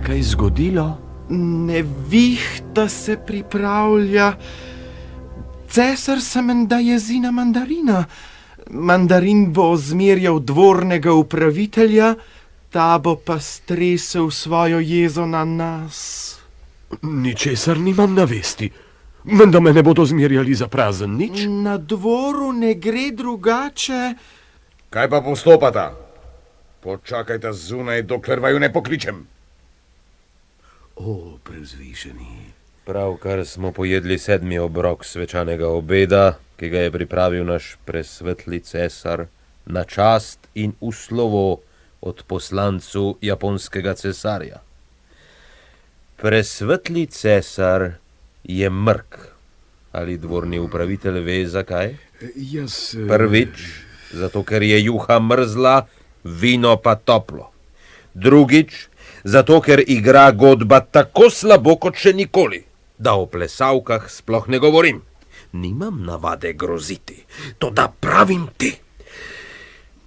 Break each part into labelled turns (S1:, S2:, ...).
S1: kaj zgodilo?
S2: Nevihta se pripravlja. Cesar se menda jezi na mandarina. Mandarin bo zmerjal dvornega upravitelja, ta bo pa stresel svojo jezo na nas.
S1: Ničesar nimam na vesti. Menda me ne bodo zmerjali za prazen nič.
S2: Na dvoru ne gre drugače.
S3: Kaj pa postopata? Počakajte zunaj, dokler vaju ne pokličem.
S1: O, prezvišeni.
S4: Pravkar smo pojedli 7. obrok svečanega obeda, ki ga je pripravil naš presvetli cesar, na čast in v slovo od poslancu japonskega cesarja. Presvetli cesar je mrk. Ali dvorni upravitelj ve zakaj? Prvič, zato ker je juha mrzla, vino pa toplo. Drugič, zato ker igra godba tako slabo kot še nikoli, da o plesavkah sploh ne govorim. Nimam navade groziti, toda pravim ti.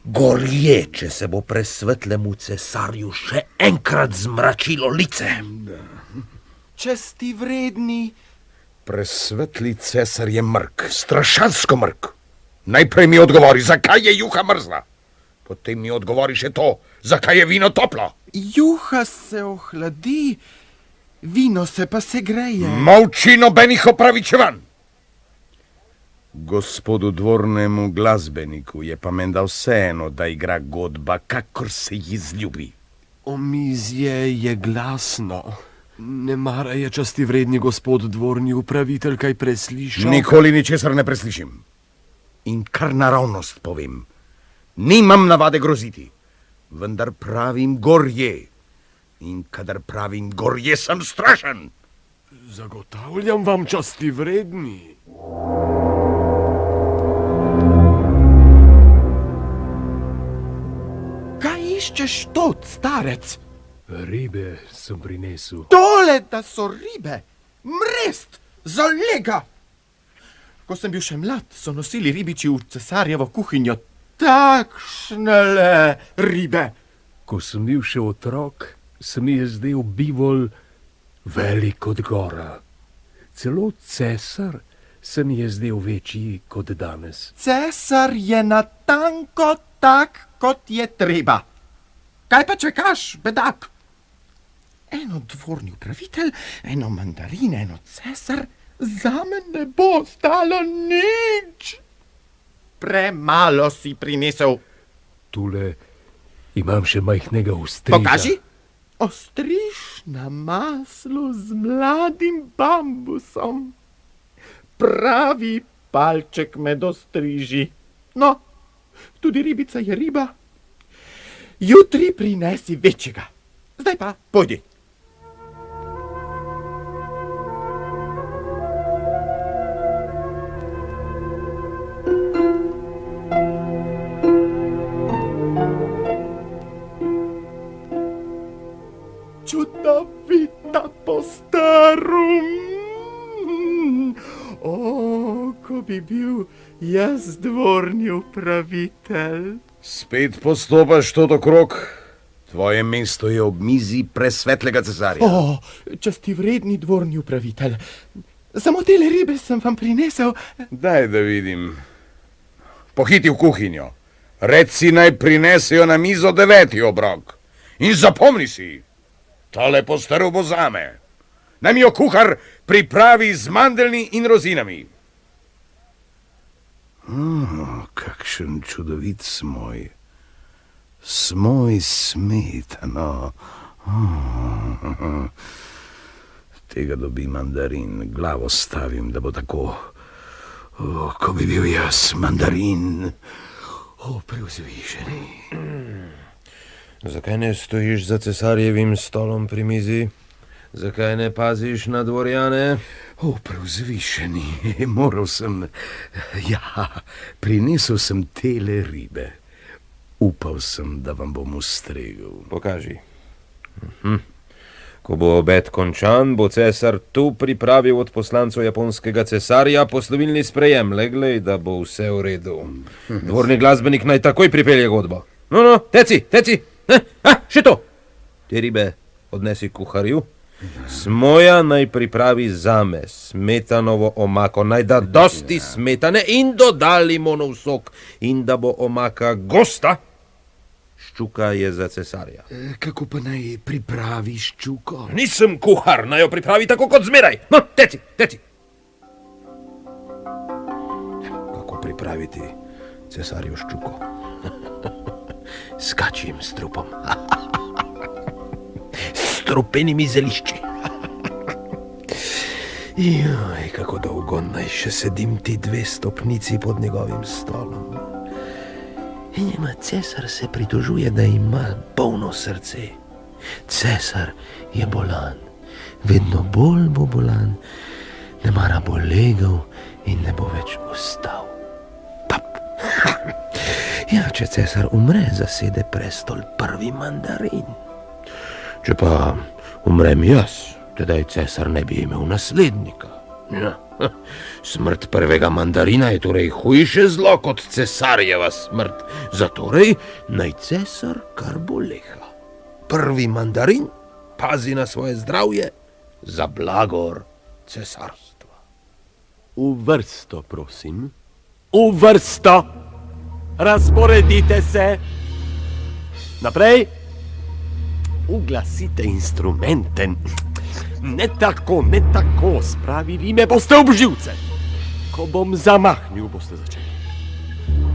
S4: Gorje, če se bo presvetlemu cesarju še enkrat zmračilo lice.
S2: Časti vredni.
S3: Presvetli cesar je mrk, strašansko mrk. Najprej mi odgovori, zakaj je juha mrzla. Potem mi odgovori še to, zakaj je vino toplo.
S2: Juha se ohladi, vino se pa segreje.
S3: Molči, nobenih opravičevanj. Gospodu dvornemu glasbeniku je pa menda vseeno, da igra godba, kakor se ji zljubi.
S1: Omizje je glasno. Ne mara je časti vredni gospod dvorni upravitelj kaj preslišal.
S3: Nikoli ničesar ne preslišim. In kar naravnost povem. Nimam navade groziti, vendar pravim gorje. In kadar pravim gorje, sem strašen.
S1: Zagotavljam vam, časti vredni.
S2: Kaj iščeš tot, starec?
S1: Ribe sem prinesel.
S2: Tole, da so ribe. Mrest, zalega. Ko sem bil še mlad, so nosili ribiči v cesarjevo kuhinjo takšnele ribe.
S5: Ko sem bil še otrok, se mi je zdel bivol velik kot gora. Celo cesar se mi je zdel večji kot danes.
S2: Cesar je natanko tak, kot je treba. Kaj pa čakaš, bedak? Eno dvorni upravitelj, eno mandarin, eno cesar, zame ne bo stalo nič. Premalo si prinesel.
S5: Tule imam še majhnega ostriža.
S2: Pokaži. Ostriž na maslu z mladim bambusom. Pravi palček med ostriži. No, tudi ribica je riba. Jutri prinesi večjega. Zdaj pa pojdi. Čudovita postarum. O, ko bi bil jaz dvorni upravitelj.
S3: Spet postopaš tot okrog. Tvoje mesto je ob mizi presvetlega cesarja.
S2: O, časti vredni dvorni upravitelj. Samo tele ribe sem vam prinesel.
S3: Daj, da vidim. Pohiti v kuhinjo. Reci, naj prinesejo na mizo 9. obrok. In zapomni si, tole postaru bo zame. Naj mi jo kuhar pripravi z mandeljni in rozinami. Kakšen čudovit smoj. Smoj smetano. Tega dobi mandarin. Glavo stavim, da bo tako. Ko bi bil jaz mandarin. Prevzvišeni.
S4: Zakaj ne stojiš za cesarjevim stolom pri mizi? Zakaj ne paziš na dvorjane?
S3: Prevzvišeni, moral sem... Ja, prinesel sem tele ribe. Upal sem, da vam bom ustregel.
S4: Pokaži. Ko bo obed končan, bo cesar tu pripravil od poslancov japonskega cesarja poslovilni sprejem. Le glej, da bo vse v redu. Dvorni glasbenik naj takoj pripelje godbo. No, teci! Še to! Te ribe odnesi kuharju. Smoja naj pripravi zame smetanovo omako, naj da dosti smetane in doda limonov sok, in da bo omaka gosta. Ščuka je za cesarja.
S1: Kako pa naj pripravi ščuko?
S4: Nisem kuhar, naj jo pripravi tako kot zmeraj. No, teci, teci. Kako pripraviti cesarjo ščuko? S kačjim strupom. S strupenimi zelišči. Joj, kako dolgo naj še sedim ti 2 stopnici pod njegovim stolom. In ima cesar se pritožuje, da ima polno srce. Cesar je bolan, vedno bolj bo bolan, ne mara bo legel in ne bo več vstal. Pap. Ja, če cesar umre, zasede prestol prvi mandarin. Če pa umrem jaz, tedaj cesar ne bi imel naslednika. Ja. Smrt prvega mandarina je torej hujše zlo kot cesarjeva smrt. Zatorej naj cesar kar boleha. Prvi mandarin pazi na svoje zdravje za blagor cesarstva.
S1: V vrsto, prosim. V vrsto! Razporedite se! Naprej! Uglasite instrumente. Ne tako, spravili me boste ob živce. Ko bom zamahnil, boste začeli.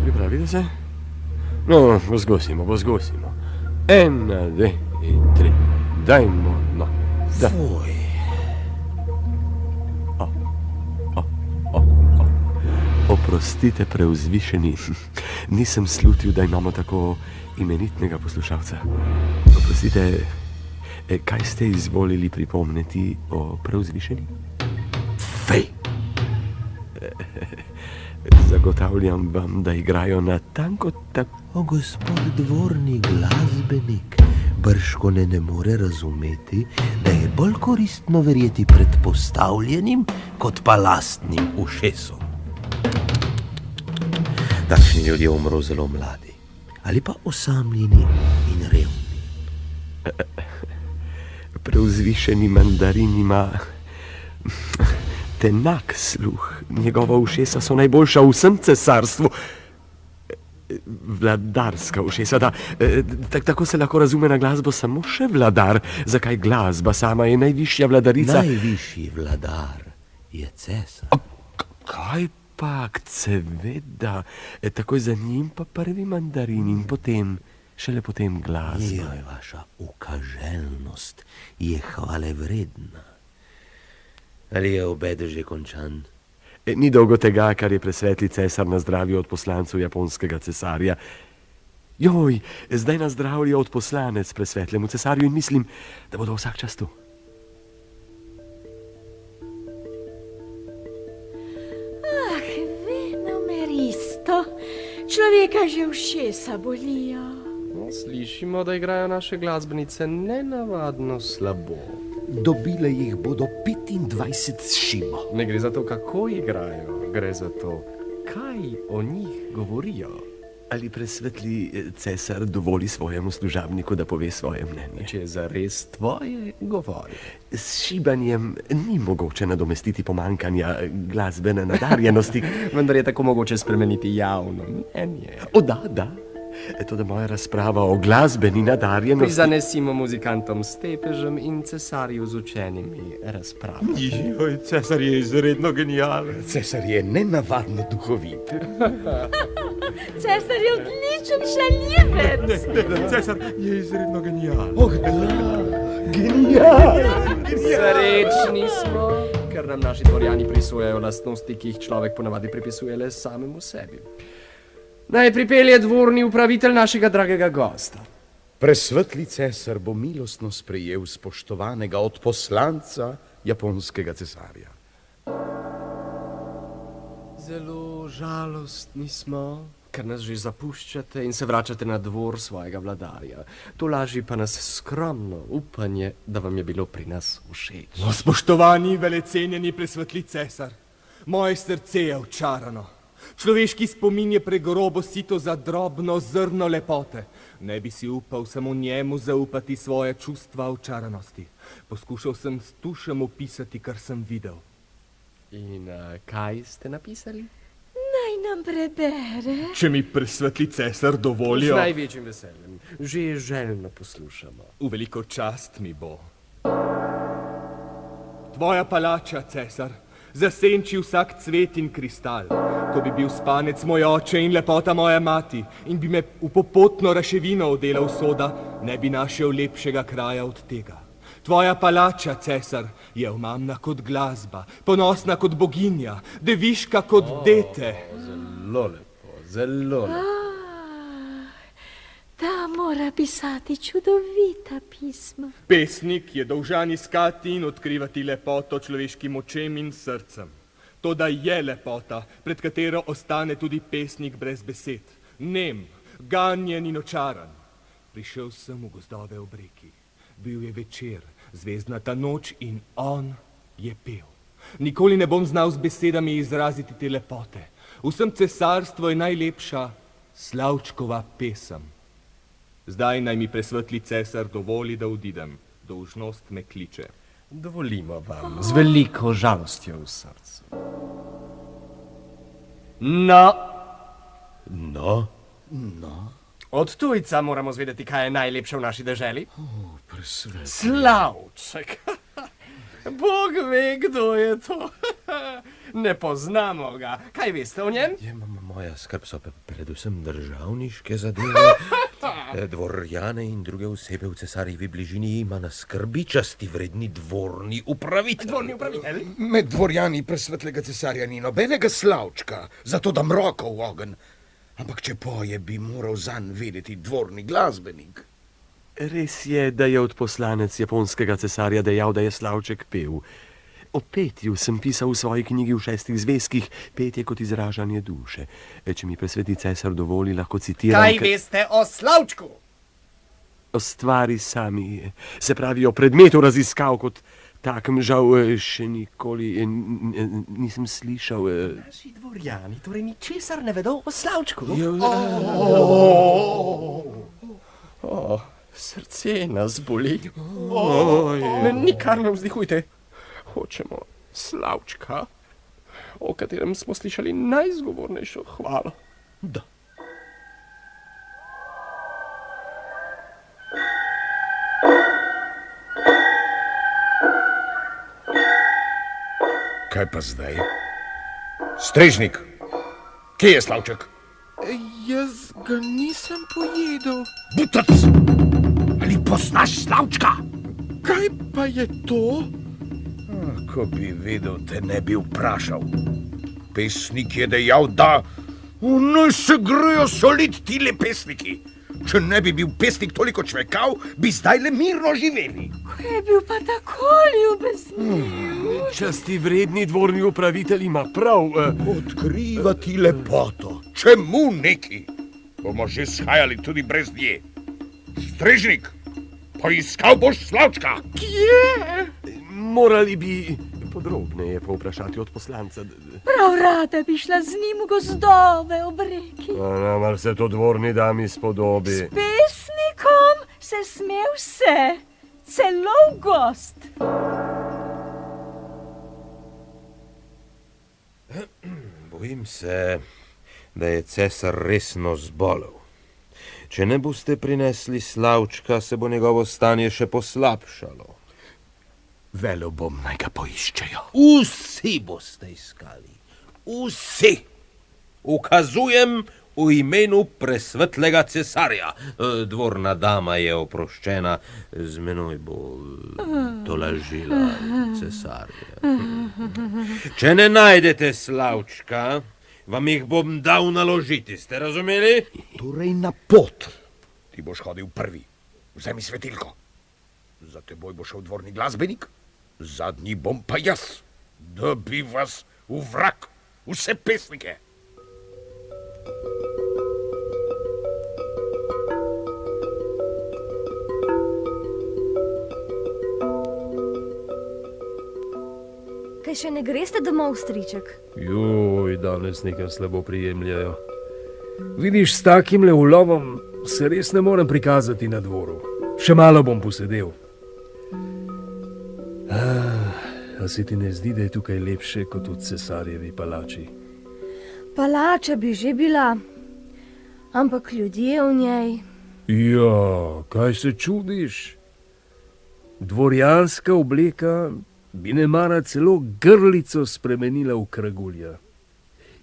S1: Pripravite se? No, poskusimo. 1, 2 in 3. Dajmo, no. Da.
S4: Fuj.
S1: Oprostite, preuzvišeni. Nisem slutil, da imamo tako imenitnega poslušalca. Oprostite, kaj ste izvolili pripomniti o preuzvišeni?
S4: Fej.
S1: Zagotavljam vam, da igrajo na tanko tako.
S4: O, gospod dvorni glasbenik, bržkone ne more razumeti, da je bolj koristno verjeti predpostavljenim, kot pa lastnim ušesom. Takšni ljudje umro zelo mladi, ali pa osamljeni in revni.
S1: Preuzvišeni mandarin ima tenak sluh. Njegova ušesa so najboljša v vsem cesarstvu. Vladarska ušesa, da. Tako se lahko razume na glasbo samo še vladar. Zakaj glasba sama je najvišja vladarica?
S4: Najvišji vladar je cesar.
S1: Kaj pak, seveda. Takoj za njim pa prvi mandarin in potem, šele potem glasba.
S4: Joj, vaša ukaželjnost je hvale vredna. Ali je obed že končan?
S1: Ni dolgo tega, kar je presvetli cesar nazdravil od poslancev japonskega cesarja. Joj, zdaj nazdravlja od poslanec presvetlemu cesarju in mislim, da bodo vsak čas tu.
S6: Venomeristo, človeka že ušesa bolijo.
S5: No, slišimo, da igrajo naše glasbenice nenavadno slabo.
S1: Dobile jih bodo 25 s šimo.
S5: Ne gre za to, kako igrajo, gre za to, kaj o njih govorijo.
S1: Ali presvetli cesar dovoli svojemu služabniku, da pove svoje mnenje?
S5: Če je zares tvoje, govori.
S1: S šibanjem ni mogoče nadomestiti pomankanja glasbene nadarjenosti.
S5: Vendar je tako mogoče spremeniti javno mnenje.
S1: O, da. To, da moja razprava o glasbeni nadarjenosti...
S5: Prizanesimo muzikantom s tepežem in cesarju z učenimi razpravami.
S1: Joj, cesar je izredno genijalen.
S2: Cesar je nenavadno duhovit.
S6: Cesar je odličen šaljivec.
S1: Cesar je izredno genijalen.
S2: Oh, da,
S5: Srečni smo, ker nam naši dvorjani prisujejo lastnosti, ki jih človek ponavadi pripisuje le samemu sebi. Naj pripelje dvorni upravitelj našega dragega gosta.
S2: Presvetli cesar bo milostno sprejel spoštovanega odposlanca japonskega cesarja.
S5: Zelo žalostni smo, ker nas že zapuščate in se vračate na dvor svojega vladarja. To laži pa nas skromno upanje, da vam je bilo pri nas všeč.
S7: Spoštovani velecenjeni presvetli cesar, moje srce je očarano. Človeški spomin je pregrobo sito za drobno zrno lepote. Ne bi si upal samo njemu zaupati svoje čustva očaranosti. Poskušal sem s tušem opisati, kar sem videl.
S5: In kaj ste napisali?
S6: Naj nam prebere.
S7: Če mi presvetli cesar
S5: Z
S7: dovolijo,
S5: največjim veseljem. Že željno poslušamo.
S7: v veliko čast mi bo. Tvoja palača, cesar, zasenči vsak cvet in kristal. Ko bi bil spanec moj oče in lepota moja mati in bi me v popotno raševino odela usoda, ne bi našel lepšega kraja od tega. Tvoja palača, cesar, je omamna kot glasba, ponosna kot boginja, deviška kot dete.
S5: Zelo lepo, zelo lepo.
S6: Ta mora pisati čudovita pisma.
S7: Pesnik je dolžan iskati in odkrivati lepoto človeškim očem in srcem. To, da je lepota, pred katero ostane tudi pesnik brez besed. Nem, ganjen in očaran. Prišel sem v gozdove ob reki. Bil je večer, zvezdnata noč in on je pel. Nikoli ne bom znal z besedami izraziti te lepote. Vsem cesarstvo je najlepša Slavčkova pesem. Zdaj naj mi presvetli cesar dovoli, da odidem. Dolžnost me kliče.
S5: Dovolimo vam, z veliko žalostjo v srcu. No, od tujca moramo zvedeti, kaj je najlepše v naši deželi. Slavček. Bog ve, kdo je to. Ne poznamo ga. Kaj veste o njem?
S4: Moja skrb so predvsem državniške zadeve. Dvorjane in druge osebe v cesarjevi bližini ima na skrbi časti vredni dvorni upravitelj.
S5: Dvorni upravitelj?
S3: Med dvorjani presvetlega cesarja ni nobenega Slavčka, zato da roko v ogenj. Ampak če poje, bi moral zanj vedeti dvorni glasbenik.
S1: Res je, da je odposlanec japonskega cesarja dejal, da je Slavček pel. O petju sem pisal v svoji knjigi v 6 zvezkih, petje kot izražanje duše. Če mi presveti cesar dovoli, lahko citiram...
S5: Kaj veste o Slavčku?
S1: O stvari sami, se pravi o predmetu raziskav kot takem, žal še nikoli nisem slišal.
S5: Naši dvorjani torej ničesar ne vedo o Slavčku. Srce nas boli. Nikar ne vzdihujte. Hočemo Slavčka, o katerem smo slišali najzgovornejšo hvalo.
S1: Da.
S3: Kaj pa zdaj? Strežnik, kje je Slavček?
S2: Jaz ga nisem pojedel.
S3: Butac! Ali poznaš Slavčka?
S2: Kaj pa je to?
S3: Ko bi vedel, te ne bi vprašal. Pesnik je dejal, da naj se grejo solit tile pesniki. Če ne bi bil pesnik toliko čvekav, bi zdaj le mirno živeli.
S6: Ko je bil pa tako ljubezniv.
S1: Časti vredni dvorni upravitelj ima prav.
S3: Odkrivati lepoto. Čemu neki? Bomo že shajali tudi brez nje. Strežnik, poiskal boš Slavčka.
S1: Morali bi podrobneje povprašati od poslanca.
S6: Prav rada bi šla z njim v gozdove ob reki.
S1: Mar se to dvorni dami spodobi.
S6: S pesnikom se sme vse, celo v gost.
S4: Bojim se, da je cesar resno zbolel. Če ne boste prinesli Slavčka, se bo njegovo stanje še poslabšalo.
S2: Velel bom, naj ga poiščejo.
S4: Vsi boste iskali. Vsi. Ukazujem v imenu presvetlega cesarja. Dvorna dama je oproščena, z menoj bo tolažila cesarja. Če ne najdete Slavčka, vam jih bom dal naložiti, ste razumeli?
S3: Torej na pot. Ti boš hodil prvi. Vzemi svetilko. Za teboj bo šel dvorni glasbenik, zadnji bom pa jaz, da bi vas v vrak, vse pesnike.
S8: Kaj še ne greste domov, striček?
S9: Joj, danes nekaj slabo prijemljajo. Vidiš, s takim ulovom se res ne morem prikazati na dvoru. Še malo bom posedel. A se ti ne zdi, da je tukaj lepše kot v cesarjevi palači?
S8: Palača bi že bila, ampak ljudje v njej.
S9: Ja, kaj se čudiš? Dvorjanska obleka bi nemara celo grlico spremenila v kragulja.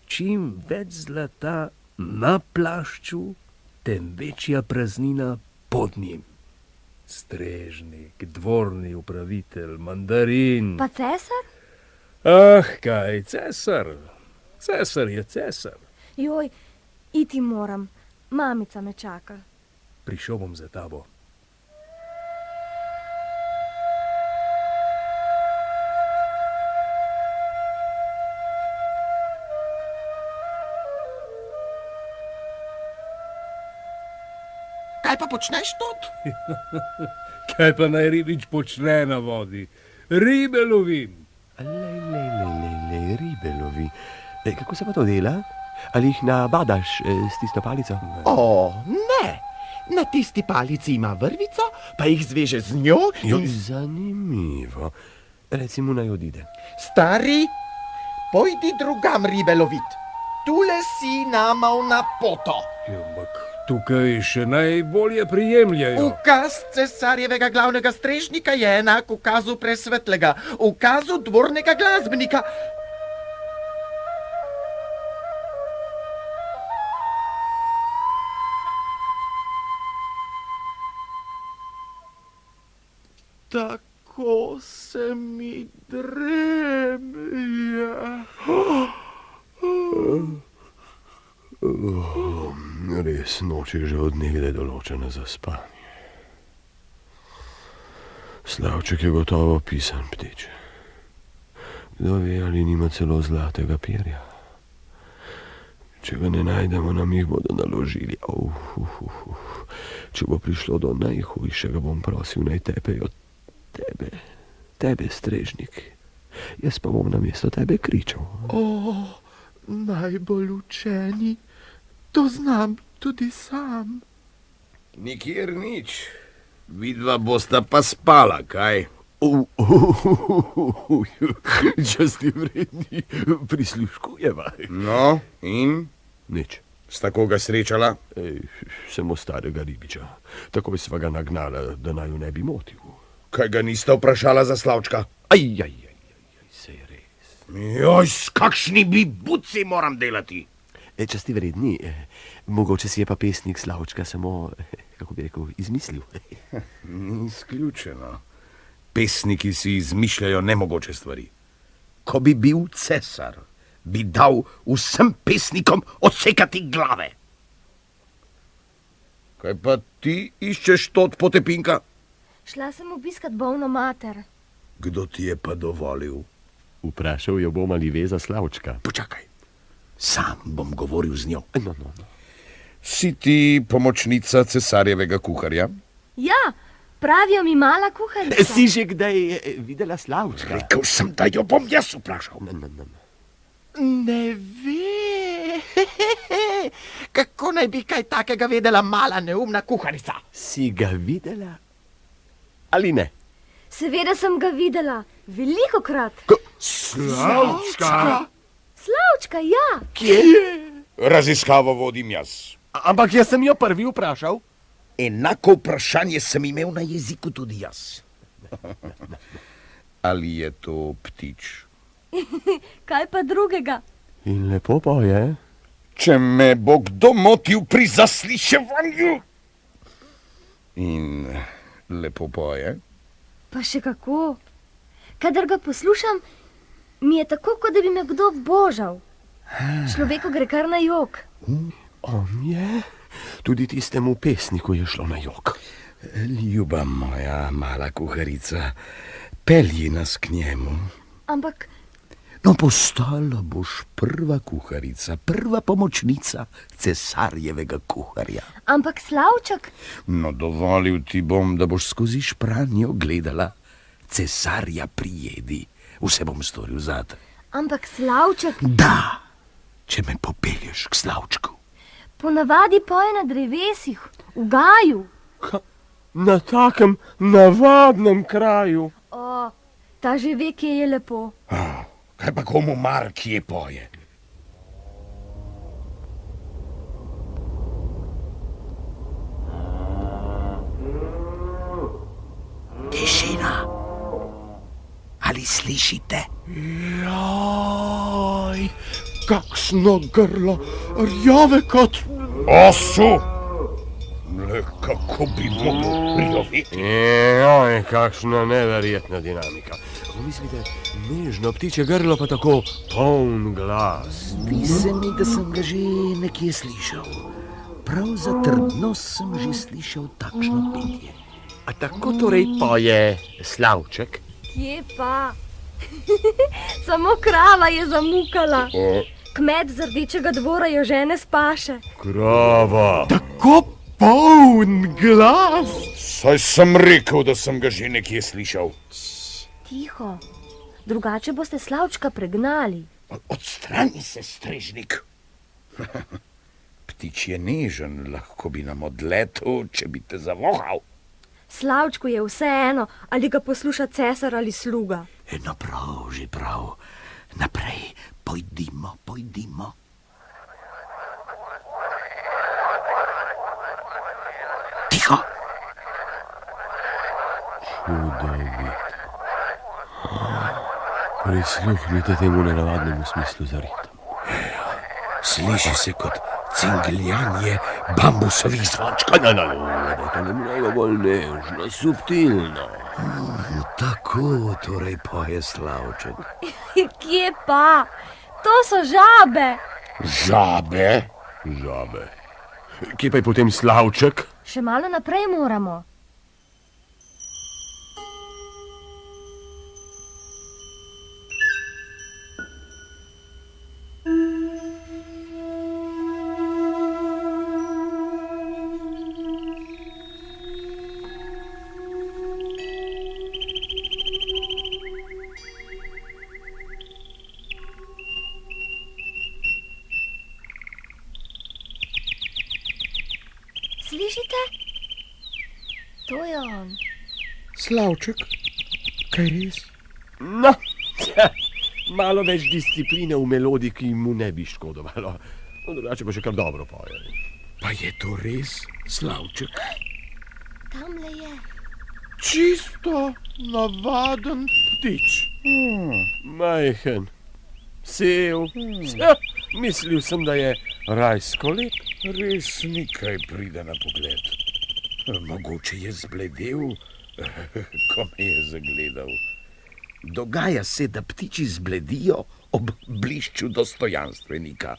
S9: Čim več zlata na plašču, tem večja praznina pod njim. Strežnik, dvorni upravitelj, mandarin.
S8: Pa cesar?
S9: Ah, kaj, cesar. Cesar je cesar.
S8: Joj, iti moram. Mamica me čaka.
S9: Prišel bom za tabo.
S2: Kaj pa počneš tot?
S9: Kaj pa naj ribič počne na vodi? Ribe lovim.
S1: Ribe lovi. Kako se pa to dela? Ali jih nabadaš s tisto palico?
S2: O, ne. Na tisti palici ima vrvico, pa jih zveže z njo in...
S1: Zanimivo. Recimo naj odide.
S2: Stari, pojdi drugam ribe lovit. Tule si namal na poto.
S9: Ampak tukaj še najbolje prijemljajo.
S2: Ukaz cesarjevega glavnega strežnika je enak ukazu presvetlega, ukazu dvornega glasbenika. Tako se mi dremlja.
S1: Res noč je že od nekdaj določena za spanje. Slavček je gotovo pisan ptič. Kdo ve, ali nima celo zlatega perja. Če ga ne najdemo, nam jih bodo naložili. Če bo prišlo do najhujšega, bom prosil, naj tepejo tebe, strežnik. Jaz pa bom namesto tebe kričal.
S2: Najbolj učeni, to znam tudi sam.
S3: Nikjer nič. Vidva bosta pa spala, kaj?
S1: Če ste vredni, prisluškujeva.
S3: No, in?
S1: Nič.
S3: Sta koga srečala?
S1: Samo starega ribiča. Takoj sva ga nagnala, da naju ne bi motil.
S3: Kaj ga nista vprašala za Slavčka?
S1: Se je res.
S3: Joj, s kakšni bi buci moram delati?
S1: Če ste vredni, mogoče si je pa pesnik Slavčka samo, kako bi rekel, izmislil.
S3: Ni izključeno. Pesniki si izmišljajo nemogoče stvari. Ko bi bil cesar, bi dal vsem pesnikom odsekati glave. Kaj pa ti iščeš tot potepinka?
S8: Šla sem obiskat bolno mater.
S3: Kdo ti je pa dovolil?
S1: Vprašal jo bom, ali ve za Slavčka.
S3: Počakaj, sam bom govoril z njo.
S1: No.
S3: Si ti pomočnica cesarjevega kuharja?
S8: Ja, pravijo mi mala kuharica.
S1: Si že kdaj videla Slavčka?
S3: Rekel sem, da jo bom jaz vprašal.
S2: Ne ve. Kako naj bi kaj takega vedela mala neumna kuharica?
S1: Si ga videla ali ne?
S8: Seveda sem ga videla, velikokrat.
S3: Slavčka?
S8: Slavčka, ja.
S1: Kje?
S3: Raziskavo vodim jaz.
S1: Ampak jaz sem jo prvi vprašal.
S3: Enako vprašanje sem imel na jeziku tudi jaz. Ali je to ptič?
S8: Kaj pa drugega?
S1: In lepo pa je.
S3: Če me bo kdo motil pri zasliševanju. In lepo pa je.
S8: Pa še kako. Kadar ga poslušam, mi je tako, kot da bi me kdo božal. Človeku gre kar na jok.
S1: On je? Tudi tistemu pesniku je šlo na jok.
S3: Ljuba moja mala kuharica, pelji nas k njemu.
S8: Ampak...
S3: No, postala boš prva kuharica, prva pomočnica cesarjevega kuharja.
S8: Ampak Slavček...
S3: No, dovolil ti bom, da boš skozi špranjo gledala
S10: cesarja prijedi. Vse bom storil zate.
S8: Ampak Slavček
S10: Da, če me popelješ k Slavčku.
S8: ponavadi poje na drevesih, v gaju.
S1: Na takem navadnem kraju.
S8: O, ta že ve, kje je lepo.
S3: Kaj pa komu mar, kje poje?
S10: Tišina. Ali slišite?
S1: Jaj, kakšno grlo, rjave kot...
S3: Osu! Le kako bi mogel rjoviti?
S1: Jaj, kakšna neverjetna dinamika. Mislite, nežno ptiče grlo pa tako poln glas.
S10: Zdi se mi, da sem ga že nekje slišal. Prav za trdno sem že slišal takšno petje.
S1: A tako torej poje Slavček?
S8: Kje pa? Samo krava je zamukala. Kmet z Rdečega dvora jo žene spaše.
S1: Krava. Tako poln glas.
S3: Saj sem rekel, da sem ga že nekje slišal.
S8: Tiho, drugače boste Slavčka pregnali.
S3: Odstrani se, strežnik. Ptič je nežen, lahko bi nam odletel, če bi te zavohal.
S8: Slavčku je vseeno, ali ga posluša cesar ali sluga.
S10: No prav, že prav. Naprej, pojdimo, pojdimo. Tiho!
S1: Čudovito. Prisluhnite temu nenavadnemu smislu za ritem.
S10: Sliši se kot cingljanje bambusovih zvončkov.
S1: To je mnogo bolj nežno, subtilno.
S10: Tako torej poje Slavček.
S8: Kje pa? To so žabe.
S3: Žabe?
S1: Žabe. Kje pa je potem Slavček?
S8: Še malo naprej moramo. Slišite? To je on.
S2: Slavček, kaj res?
S1: No, malo več discipline v melodiki mu ne bi škodovalo. No, drugače pa še kar dobro poje.
S10: Pa je to res Slavček?
S8: Tamle je.
S1: Čisto navaden ptič. Majhen, sev. Mislil sem, da je rajsko lep.
S3: Res nekaj pride na pogled. Mogoče je zbledel, ko me je zagledal.
S10: Dogaja se, da ptiči zbledijo ob blišču dostojanstvenika.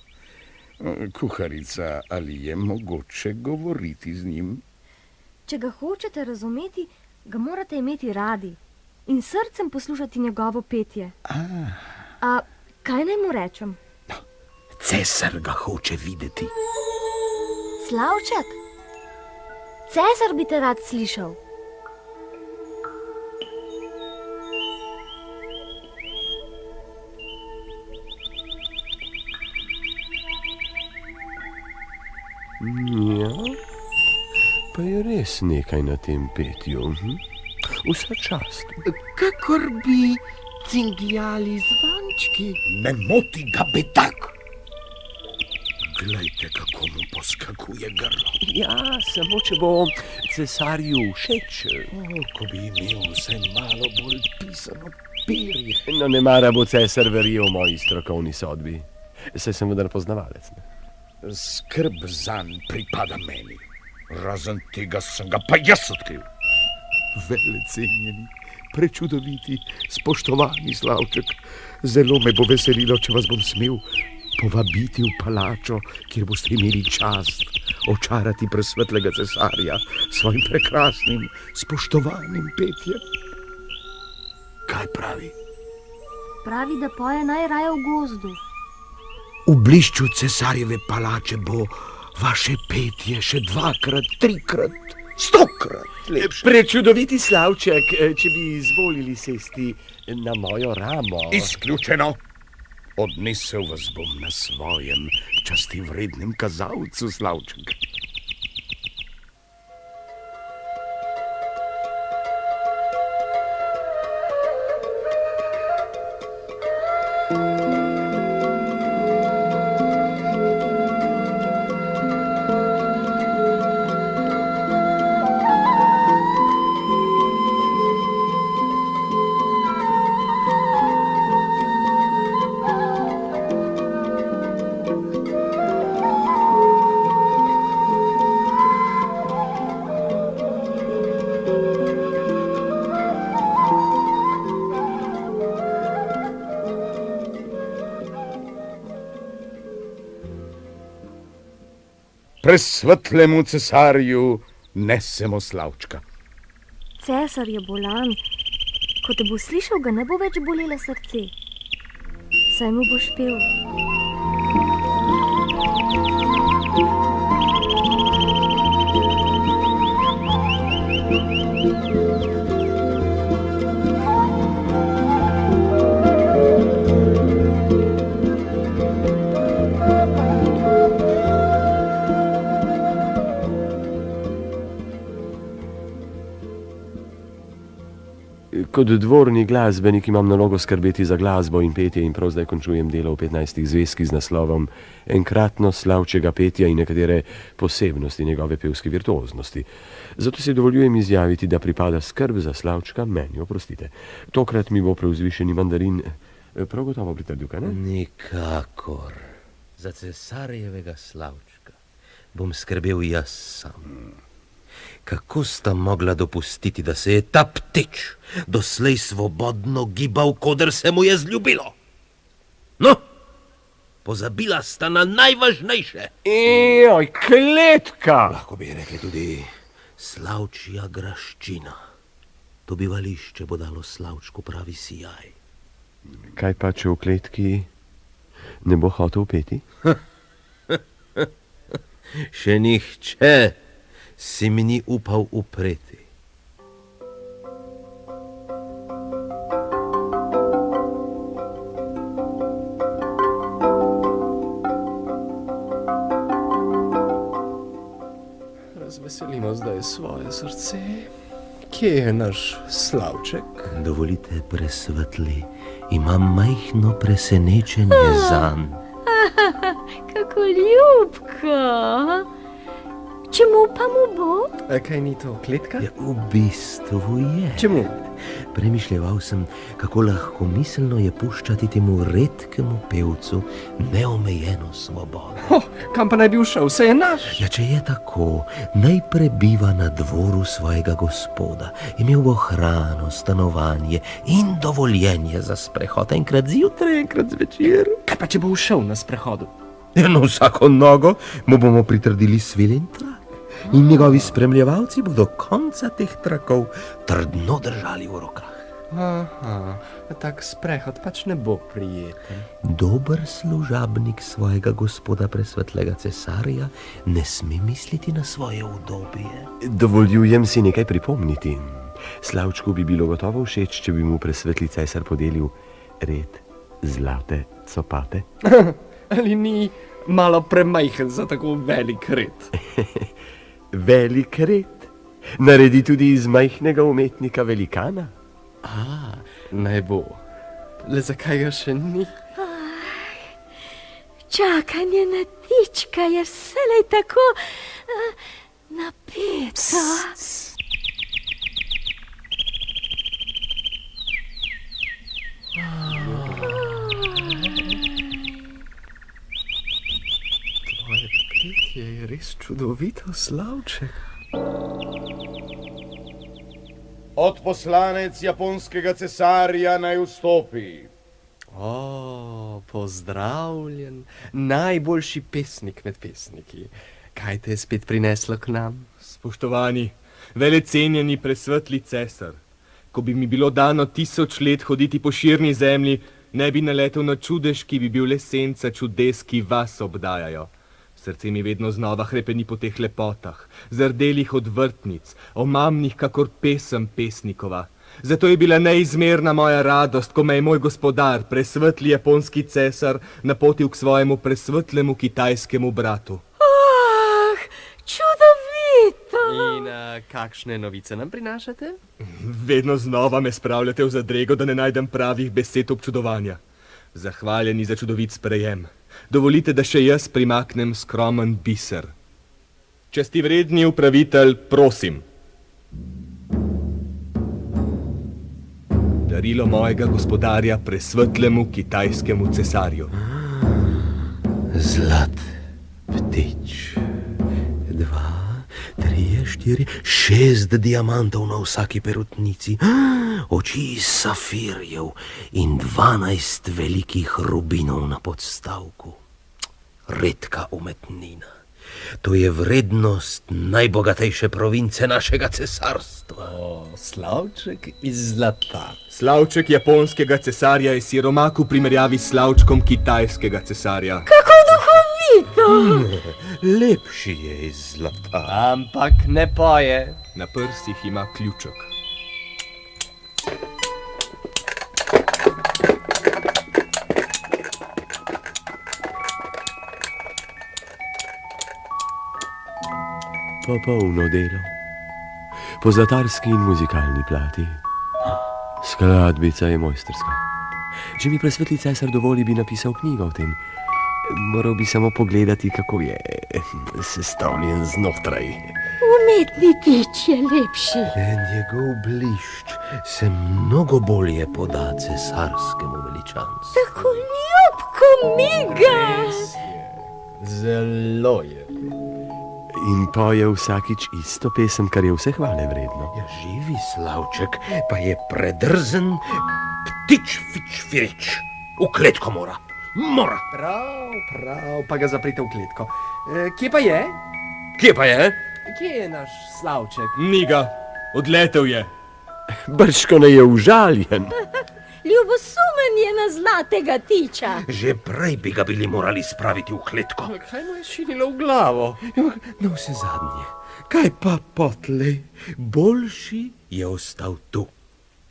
S3: Kuharica, ali je mogoče govoriti z njim?
S8: Če ga hočete razumeti, ga morate imeti radi in srcem poslušati njegovo petje. A kaj naj mu rečem?
S10: Cesar ga hoče videti.
S8: Slavček, cesar bi te rad slišal.
S1: Ja, pa je res nekaj na tem petju. Vsa čast.
S2: Kakor bi cingljali zvončki.
S10: Ne moti ga bedak. Glejte, kako mu poskakuje grlo.
S1: Ja, samo če bo cesarju všeč.
S10: Ko bi imel vse malo bolj pisano perje.
S1: No, ne mara bo cesar verjel moji strokovni sodbi. Saj sem vendar poznavalec. Ne?
S3: Skrb zanj pripada meni. Razen tega sem ga pa jaz odkril.
S2: Velecenjeni, prečudoviti, spoštovani Slavček. Zelo me bo veselilo, če vas bom smel povabiti v palačo, kjer boste imeli čast očarati presvetlega cesarja s svojim prekrasnim, spoštovanim petjem.
S10: Kaj pravi?
S8: Pravi, da poje najraje v gozdu.
S10: V blišču cesarjeve palače bo vaše petje še 2-krat, 3-krat
S3: 100-krat lepše.
S1: Prečudoviti Slavček, če bi izvolili sesti na mojo ramo.
S3: Izključeno. Odnesel vas bom na svojem častivrednem kazalcu, Slavček. Presvetlemu cesarju nesemo Slavčka.
S8: Cesar je bolan. Ko te bo slišal, ga ne bo več bolelo srce. Saj mu boš pel.
S1: Kot dvorni glasbenik imam nalogo skrbeti za glasbo in petje in prav zdaj končujem delo v 15 zvezki z naslovom Enkratno Slavčega petja in nekatere posebnosti njegove pevske virtuoznosti. Zato si dovoljujem izjaviti, da pripada skrb za Slavčka meni, oprostite. Tokrat mi bo preuzvišeni mandarin prav gotovo pritrdil, kaj ne?
S4: Nikakor. Za cesarjevega Slavčka bom skrbel jaz sam. Kako sta mogla dopustiti, da se je ta ptič doslej svobodno gibal, koder se mu je zljubilo? No, pozabila sta na najvažnejše.
S1: Ejoj, kletka!
S4: Lahko bi rekli tudi Slavčja graščina. To bivališče bo dalo Slavčku pravi sijaj.
S1: Kaj pa, če v kletki ne bo hotel peti?
S4: Še nihče si mi ni upal upreti.
S5: Razveselimo zdaj svoje srce. Kje je naš Slavček?
S4: Dovolite, presvetli, imam majhno presenečenje zanj.
S8: Kako ljubko! Čemu pa mu bo?
S5: Kaj ni to kletka?
S4: Ja, v bistvu je.
S5: Čemu?
S4: Premišljeval sem, kako lahko miselno je puščati temu redkemu pevcu neomejeno svobodo.
S5: Kam pa naj bi všel? Vse je naš.
S4: Ja, če je tako, naj prebiva na dvoru svojega gospoda. Imel bo hrano, stanovanje in dovoljenje za sprehod. Enkrat zjutraj, enkrat zvečer.
S5: Kaj pa, če bo všel na sprehodu?
S4: Ja, na vsako nogo mu bomo pritrdili svilen trak. In njegovi spremljevalci bodo konca teh trakov trdno držali v rokah.
S5: Aha, tak sprehod pač ne bo prijeten.
S4: Dober služabnik svojega gospoda presvetlega cesarja ne sme misliti na svoje udobje.
S1: Dovoljujem si nekaj pripomniti. Slavčku bi bilo gotovo všeč, če bi mu presvetli cesar podelil red zlate copate.
S5: Ali ni malo premajhen za tako velik red?
S1: Velik red? Naredi tudi iz majhnega umetnika velikana?
S5: Naj bo. Le zakaj ga še ni?
S8: Čakanje na tička je vselej tako napeto.
S5: Tvoje petje je res čudovito, Slavček.
S3: Odposlanec japonskega cesarja naj vstopi.
S5: Pozdravljen, najboljši pesnik med pesniki. Kaj te je spet prineslo k nam?
S7: Spoštovani, velecenjeni presvetli cesar, ko bi mi bilo dano 1000 let hoditi po širni zemlji, ne bi naletel na čudež, ki bi bil le senca čudes, ki vas obdajajo. Srce mi vedno znova hrepeni po teh lepotah, zardelih od vrtnic, omamnih kakor pesem pesnikova. Zato je bila neizmerna moja radost, ko me je moj gospodar, presvetli japonski cesar, napotil k svojemu presvetlemu kitajskemu bratu.
S6: Ah, čudovito!
S5: In kakšne novice nam prinašate?
S7: Vedno znova me spravljate v zadrego, da ne najdem pravih besed občudovanja. Zahvaljeni za čudovit sprejem. Dovolite, da še jaz primaknem skromen biser. Častivredni upravitelj, prosim. Darilo mojega gospodarja presvetlemu kitajskemu cesarju.
S10: Zlat ptič. 2, 3, 4, 6 diamantov na vsaki perutnici, oči iz safirjev in 12 velikih rubinov na podstavku. Redka umetnina. To je vrednost najbogatejše province našega cesarstva.
S5: Slavček iz zlata.
S7: Slavček japonskega cesarja je siromak v primerjavi s slavčkom kitajskega cesarja.
S6: Kako duhovito!
S4: Lepši je iz zlata.
S5: Ampak ne poje.
S7: Na prsih ima ključek.
S1: Popolno delo. Po zlatarski in muzikalni plati. Skladbica je mojstrska. Če mi presvetli cesar dovoli, bi napisal knjigo o tem. Moral bi samo pogledati, kako je sestavljen znotraj.
S6: Umetni tič je lepši.
S10: Njegov blišč se mnogo bolje poda cesarskemu veličanstvu.
S6: Tako ljubko miga.
S5: Zelo je.
S1: In poje vsakič isto pesem, kar je vse hvale vredno.
S10: Ja, živi Slavček, pa je predrzen ptič fič firič. V kletko mora. Mora.
S5: Prav, pa ga zaprite v kletko. Kje pa je?
S4: Kje pa je?
S5: Kje je naš Slavček?
S7: Ni ga, odletel je.
S1: Brško ne je užaljen.
S6: Ljubosumen je na zlatega tiča.
S10: Že prej bi ga bili morali spraviti v kletko.
S5: Kaj mu je šinilo v glavo?
S10: Na vse zadnje, kaj pa potlej, boljši je ostal tu.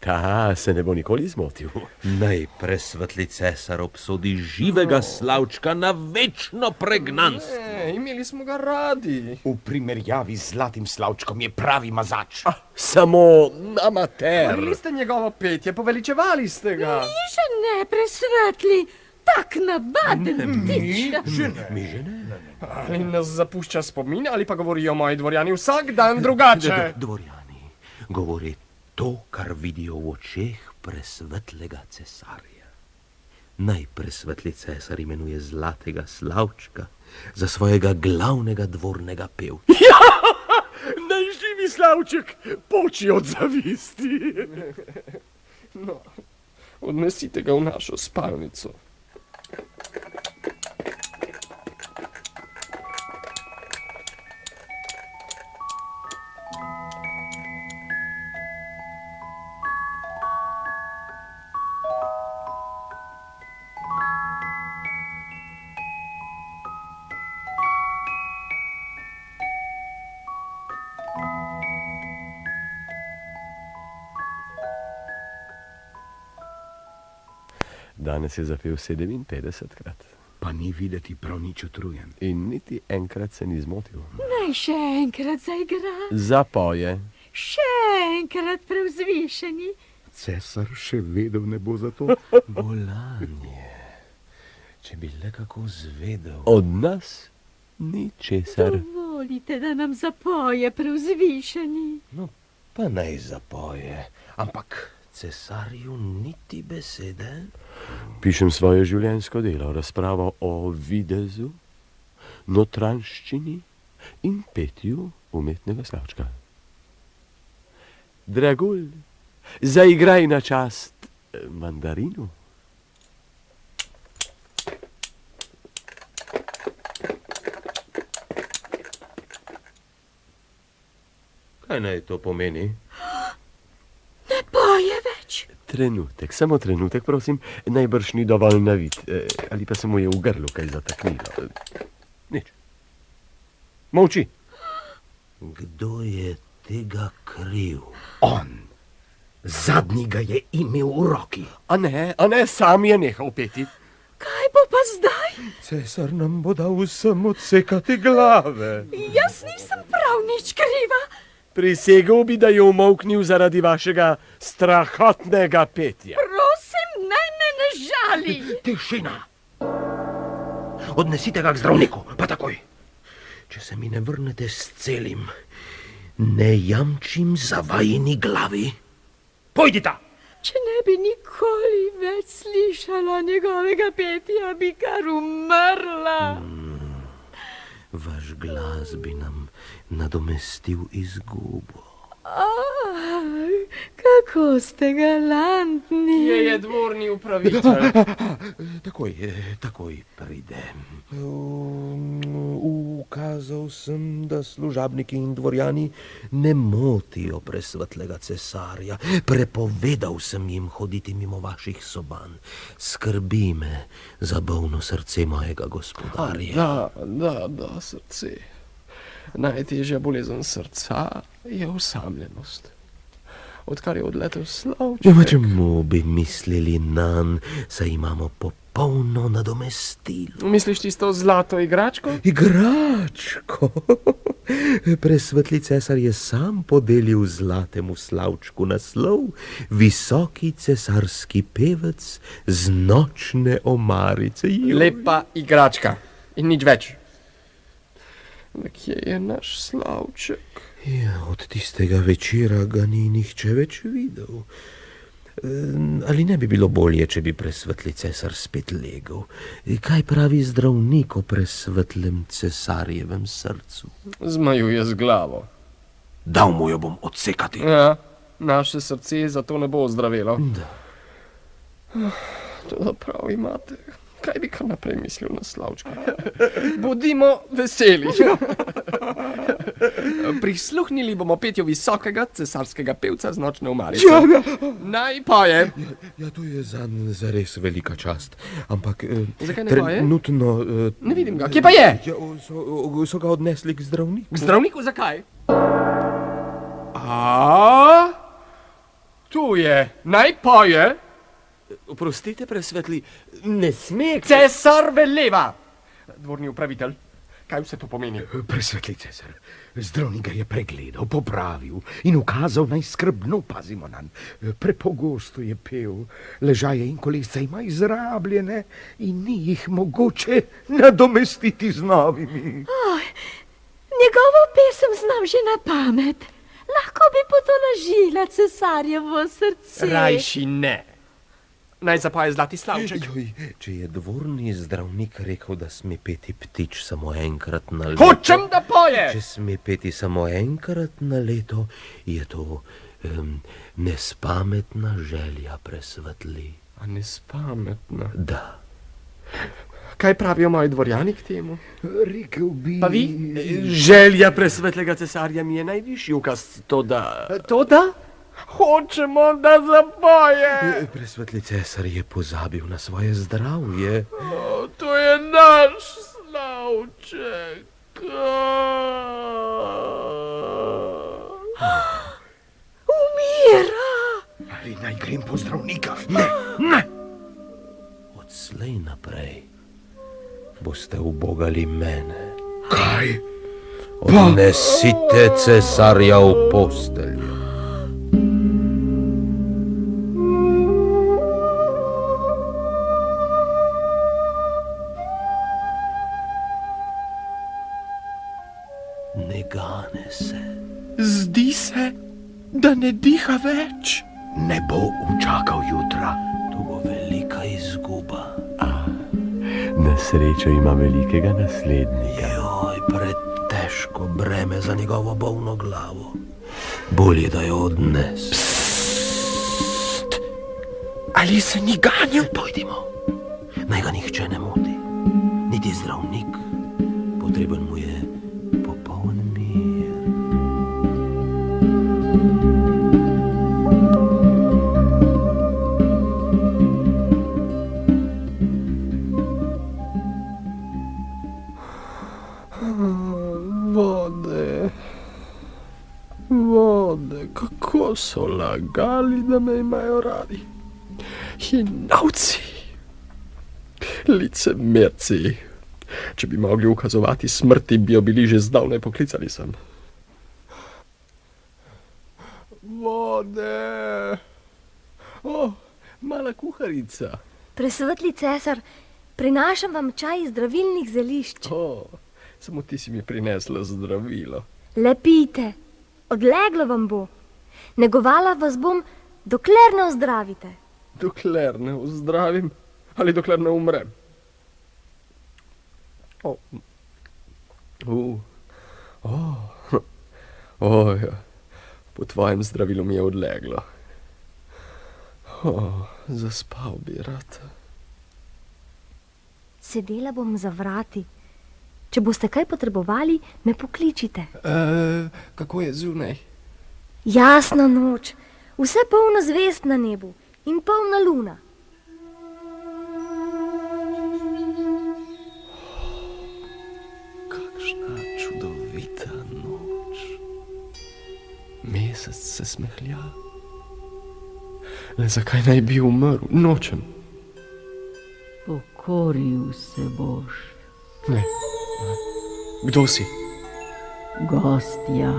S1: Ta se ne bo nikoli zmotil.
S4: Naj presvetli cesar obsodi živega Slavčka na večno pregnanstvo.
S5: Imeli smo ga radi.
S2: V primerjavi z zlatim Slavčkom je pravi mazač.
S1: Samo amater.
S5: Imeli ste njegovo petje, poveličevali ste ga.
S6: Mi že ne presvetli, tak navaden ptič.
S10: Mi že ne.
S5: Ali nas zapušča spomin, ali pa govorijo moji dvorjani vsak dan drugače.
S10: Dvorjani govori to, kar vidijo v očeh presvetlega cesarja. Naj presvetli cesar imenuje zlatega Slavčka za svojega glavnega dvornega pevca.
S1: Naj živi Slavček, poči od zavisti.
S5: No, odnesite ga v našo spalnico.
S1: Danes je zapel 57-krat.
S10: Pa ni videti prav nič utrujen.
S1: In niti enkrat se ni zmotil.
S6: Naj še enkrat zaigra.
S1: Zapoje.
S6: Še enkrat prevzvišeni.
S2: Cesar še vedel ne bo za to.
S10: Bolan je. Če bi le kako zvedel.
S1: Od nas ni česar.
S6: Dovolite, da nam zapoje prevzvišeni.
S10: No, pa naj zapoje. Ampak cesarju niti besede.
S1: Pišem svoje življenjsko delo, razpravo o videzu, notranščini in petju umetnega Slavčka. Dragulj, zaigraj na čast mandarinu.
S4: Kaj naj to pomeni?
S6: Ne poje več.
S1: Trenutek, samo trenutek, prosim, najbrž ni dovolj navit, ali pa se mu je v grlu kaj zataknilo. Nič, Molči.
S10: Kdo je tega kriv?
S2: On. Zadnji ga je imel v roki.
S1: A ne, sam je nehal peti.
S6: Kaj bo pa zdaj?
S4: Cesar nam bo dal vsem odsekati glave.
S6: Jaz nisem prav nič kriva.
S1: Prisegel bi, da je umolknil zaradi vašega strahotnega petja.
S6: Prosim, naj me ne žali.
S10: Tišina! Odnesite ga k zdravniku, pa takoj. Če se mi ne vrnete s celim, ne jamčim za vajini glavi. Pojdita!
S6: Če ne bi nikoli več slišala njegovega petja, bi kar umrla.
S10: Vaš glas bi nam nadomestil izgubo.
S6: Kako ste galantni.
S5: Kje je dvorni upravitelj?
S10: Takoj pridem.
S4: Ukazal sem, da služabniki in dvorjani
S10: Ne motijo presvetlega cesarja. Prepovedal sem jim hoditi mimo vaših soban. Skrbi me za bolno srce mojega gospodarja.
S5: Da, srce. Najtežja bolezen srca je osamljenost. Odkar je odletel Slavček.
S10: Čemu bi mislili nanj, saj imamo popolno nadomestilo?
S5: Misliš tisto zlato igračko?
S10: Igračko? Presvetli cesar je sam podelil zlatemu Slavčku naslov visoki cesarski pevec z nočne omarice.
S5: Lepa igračka in nič več. Kje je naš Slavček?
S10: Ja, od tistega večera ga ni nihče več videl. Ali ne bi bilo bolje, če bi presvetli cesar spet legel? Kaj pravi zdravnik o presvetlem cesarjevem srcu?
S5: Zmajuje z glavo.
S10: Dal mu jo bom odsekati.
S5: Ja, naše srce zato ne bo ozdravelo.
S10: Da.
S5: To prav imate. Kaj bi kar naprej mislil na Slavčka? Bodimo veseli. Prisluhnili bomo petju visokega cesarskega pevca z nočne omarice. Naj poje.
S4: Ja, to je zanj zares velika čast. Ampak
S5: Zakaj ne poje?
S4: trenutno...
S5: Ne vidim ga. Kje pa je?
S4: Ja, so ga odnesli k zdravniku.
S5: K zdravniku zakaj? Tu je. Naj poje.
S1: Oprostite, presvetli, ne sme...
S5: Cesar veleva. Dvorni upravitelj, kaj vse to pomeni?
S2: Presvetli cesar, zdravnik ga je pregledal, popravil in ukazal, naj skrbno pazimo nanj. Prepogosto je pel, ležaje in kolesca ima izrabljene in ni jih mogoče nadomestiti z novimi.
S6: Njegovo pesem znam že na pamet. Lahko bi potolažila cesarjevo srce.
S5: Rajši ne. Naj zapoje zlati Slavček.
S10: Joj, če je dvorni zdravnik rekel, da sme peti ptič samo enkrat na leto...
S5: Hočem, da poje!
S10: Če sme peti samo enkrat na leto, je to nespametna želja, presvetli.
S5: A nespametna?
S10: Da.
S5: Kaj pravijo moji dvorjani k temu?
S2: Rekel bi...
S5: Pa vi?
S1: Želja presvetlega cesarja mi je najvišji ukaz, to da...
S5: To da? Hočemo, da zapoje.
S10: Presvetli cesar je pozabil na svoje zdravje.
S5: To je naš Slavček.
S6: Umira.
S2: Ali naj grem po zdravnika?
S10: Ne! Odslej naprej boste ubogali mene.
S2: Kaj?
S10: Odnesite cesarja v posteljo. Ne gane se.
S2: Zdi se, da ne diha več. Ne bo učakal jutra.
S10: To bo velika izguba.
S1: Na srečo ima velikega naslednika.
S10: Joj, pretežko breme za njegovo bolno glavo. Bolje, da jo odnes.
S2: Ali se ni ganil?
S10: Pojdimo. Naj ga nihče ne moti. Niti zdravnik. Potreben mu je popoln mir.
S1: Kako so lagali, da me imajo radi. Hinavci, licemerci. Če bi mogli ukazovati smrti, bi jo bili že zdavnaj poklicali sem. Vode! O, mala kuharica.
S8: Presvetli cesar, prinašam vam čaj iz zdravilnih zelišč.
S1: O, samo ti si mi prinesla zdravilo.
S8: Le pijte, odleglo vam bo. Negovala vas bom, dokler ne ozdravite.
S1: Dokler ne ozdravim ali dokler ne umrem. Ja. Po tvojem zdravilu mi je odleglo. Zaspal bi rad.
S8: Sedela bom za vrati. Če boste kaj potrebovali, me pokličite.
S1: Kako je zunaj?
S8: Jasna noč, vse polno zvezd na nebu in polna luna.
S1: Kakšna čudovita noč. Mesec se smehlja. Le zakaj naj bi umrl? Nočem.
S6: Pokoril se boš.
S1: Ne. Kdo si?
S6: Gostja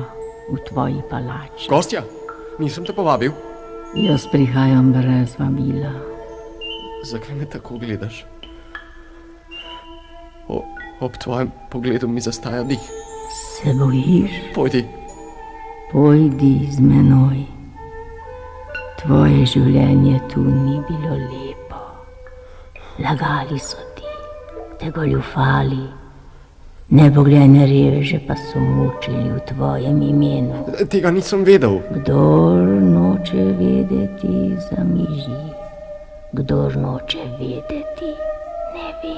S6: v tvoji palači.
S1: Gostja? Nisem te povabil.
S6: Jaz prihajam brez vabila.
S1: Zakaj me tako gledaš? Ob tvojem pogledu mi zastaja dih.
S6: Se bojiš?
S1: Pojdi.
S6: Pojdi z menoj. Tvoje življenje tu ni bilo lepo. Lagali so ti, te goljufali. Nebogljene reveže pa so mučili v tvojem imenu.
S1: Tega nisem vedel.
S6: Kdor noče vedeti, zamiži. Kdor noče vedeti, ne ve.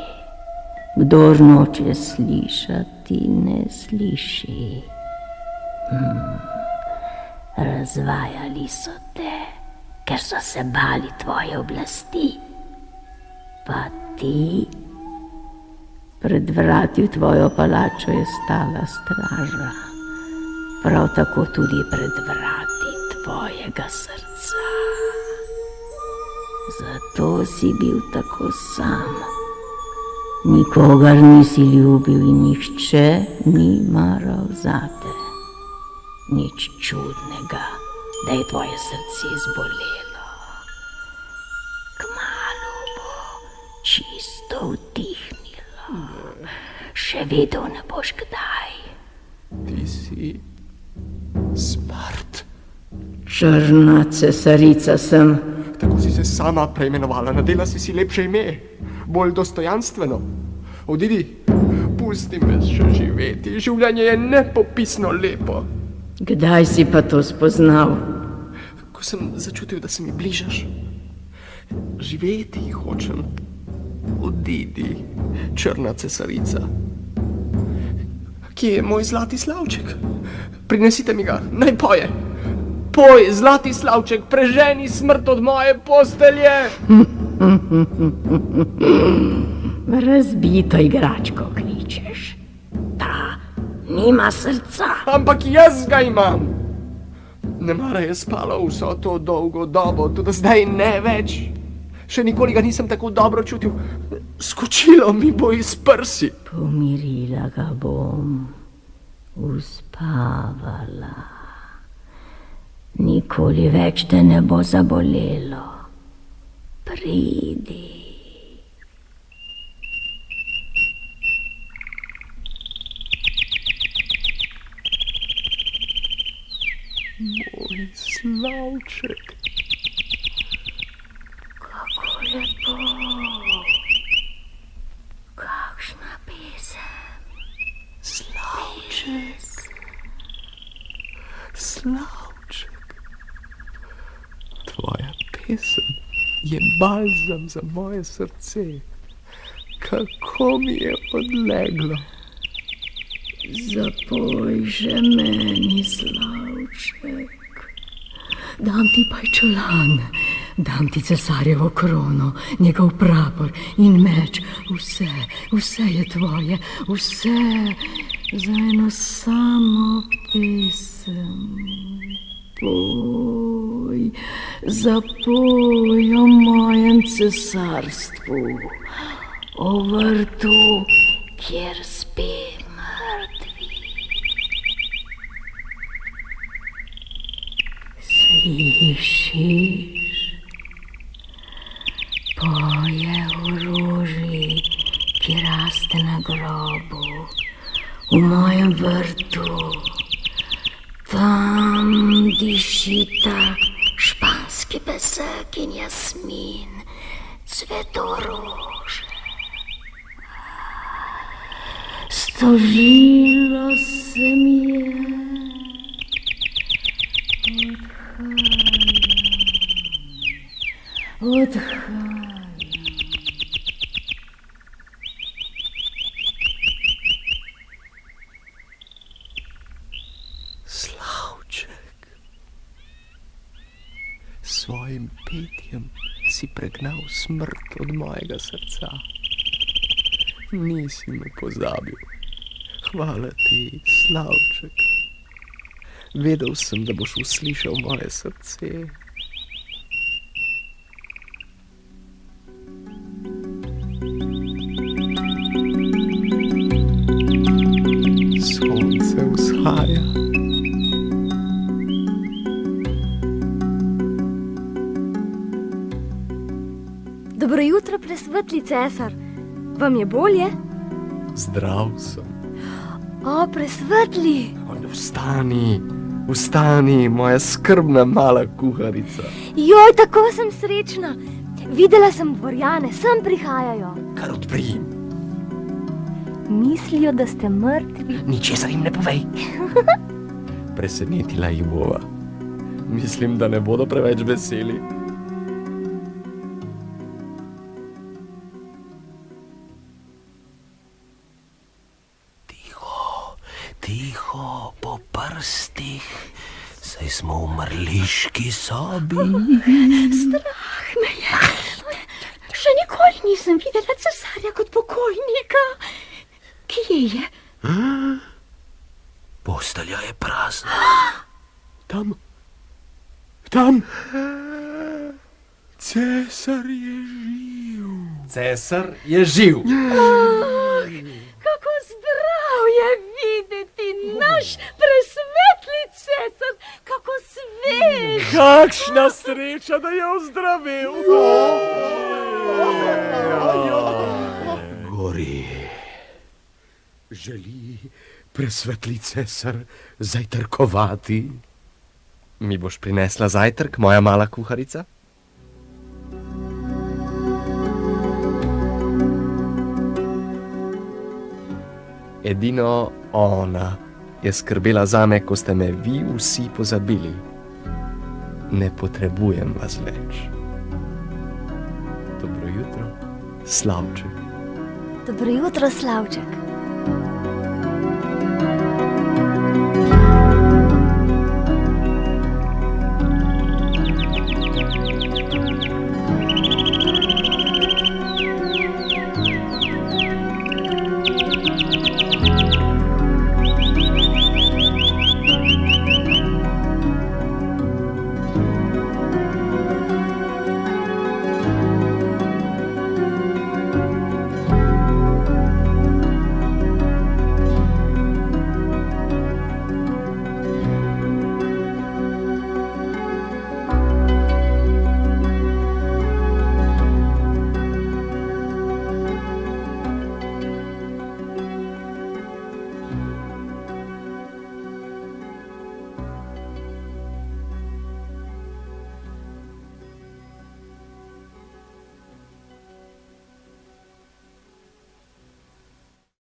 S6: Kdor noče slišati, ne sliši. Razvajali so te, ker so se bali tvoje oblasti. Pa ti, pred vrati v tvojo palačo je stala straža. Prav tako tudi pred vrati tvojega srca. Zato si bil tako sam. Nikogar nisi ljubil in nihče ni maral zate. Nič čudnega, da je tvoje srce zbolelo. Kmalu bo čisto vdihnilo. Še vedel ne boš kdaj.
S1: Ti si smrt.
S6: Črna cesarica sem.
S1: Tako si se sama preimenovala, nadela si lepše ime, bolj dostojanstveno. Odidi, pusti me še živeti, življenje je nepopisno lepo.
S6: Kdaj si pa to spoznal?
S1: Ko sem začutil, da se mi bližaš. Živeti hočem. Odidi, črna cesarica. Kje je moj zlati slavček? Prinesite mi ga, naj poje. Poj, zlati slavček, preženi smrt od moje postelje.
S6: Razbito igračko kličeš. Ta nima srca.
S1: Ampak jaz ga imam. Nemara je spala vso to dolgo dobo, tudi zdaj ne več. Še nikoli ga nisem tako dobro čutil. Skočilo mi bo iz prsi.
S6: Pomirila ga bom, uspavala. Nikoli več te ne bo zabolelo. Pridi.
S1: Moj slavček.
S6: Kako lepo. Kakšna pesem.
S1: Slavček. Slavček. Tvoja pesem je balzam za moje srce. Kako mi je odleglo.
S6: Zapoj že meni, slavček. Dam ti pajčolan, dam ti cesarjevo krono, njegov prapor in meč. Vse je tvoje, vse za eno samo pesem. zapoj o mojem cesarstvu, o vrtu, kjer spi mrtvi. Slišiš? Poje v roži, ki raste na grobu, v mojem vrtu. Tam dišita španski pesek in jasmin, cvetorože. Stožilo se mi je, odhajam.
S5: Slavček, s svojim petjem si pregnal smrt od mojega srca. Nisi me pozabil. Hvala ti, Slavček. Vedel sem, da boš uslišal moje srce. Sonce vzhaja.
S8: Dobro jutro, presvetli cesar. Vam je bolje?
S5: Zdrav sem.
S8: O, presvetli!
S5: Vstani, vstani, moja skrbna mala kuharica.
S8: Joj, tako sem srečna. Videla sem dvorjane, sem prihajajo.
S5: Kar odpri.
S8: Mislijo, da ste mrtvi.
S5: Ničesar jim ne povej. Presenetila jih bova. Mislim, da ne bodo preveč veseli.
S10: Tiho po prstih, saj smo v mrliški sobi.
S6: Strah me je. Še nikoli nisem videla cesarja kot pokojnika. Kje je?
S10: Postelja je prazna.
S1: Tam. Cesar je živ.
S5: Cesar je živ.
S6: Kako zdrav je videti naš presvetli cesar, kako svež.
S1: Kakšna sreča, da je ozdravil.
S3: Gori. Želi presvetli cesar zajtrkovati?
S5: Mi boš prinesla zajtrk, moja mala kuharica? Edino ona je skrbela zame, ko ste me vi vsi pozabili. Ne potrebujem vas več. Dobro jutro, Slavček.
S8: Dobro jutro, Slavček.